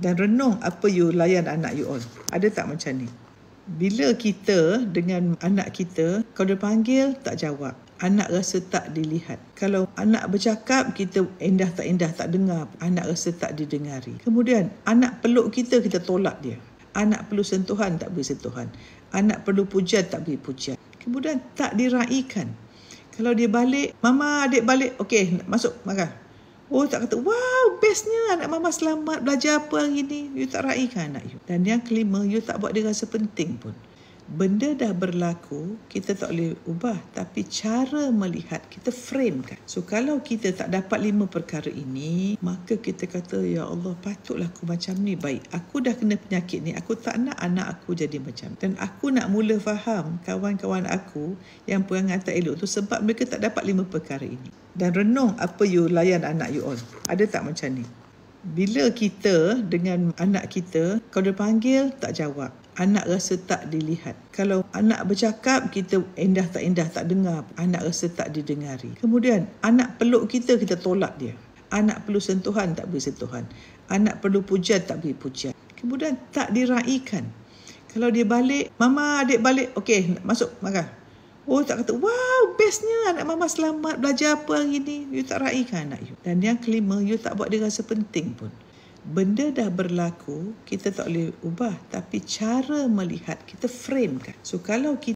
Dan renung apa you layan anak you all. Ada tak macam ni? Bila kita dengan anak kita, kalau dia panggil tak jawab, anak rasa tak dilihat. Kalau anak bercakap, kita endah tak dengar, anak rasa tak didengari. Kemudian anak peluk kita tolak dia. Anak perlu sentuhan, tak beri sentuhan. Anak perlu pujian, tak beri pujian. Kemudian tak diraikan. Kalau dia balik, mama adik balik, okey, masuk makan. Oh, tak kata, wow, bestnya anak mama selamat, belajar apa hari ni. You tak raikan anak you. Dan yang kelima, you tak buat dia rasa penting pun. Benda dah berlaku, kita tak boleh ubah. Tapi cara melihat, kita frame kan. So, kalau kita tak dapat 5 perkara ini, maka kita kata, ya Allah, patutlah aku macam ni. Baik, aku dah kena penyakit ni. Aku tak nak anak aku jadi macam. Dan aku nak mula faham kawan-kawan aku yang perangai tak elok tu sebab mereka tak dapat 5 perkara ini. Dan renung apa you layan anak you all. Ada tak macam ni? Bila kita dengan anak kita, kalau dia panggil tak jawab, anak rasa tak dilihat. Kalau anak bercakap, kita endah tak dengar, anak rasa tak didengari. Kemudian anak peluk kita tolak dia. Anak perlu sentuhan, tak beri sentuhan. Anak perlu pujian, tak beri pujian. Kemudian tak diraikan. Kalau dia balik, mama adik balik, okey, masuk makan. Oh, tak kata, wow, bestnya anak mama selamat, belajar apa hari ni. You tak raikan anak you. Dan yang kelima, you tak buat dia rasa penting pun. Benda dah berlaku, kita tak boleh ubah. Tapi cara melihat, kita frame kan. So, kalau kita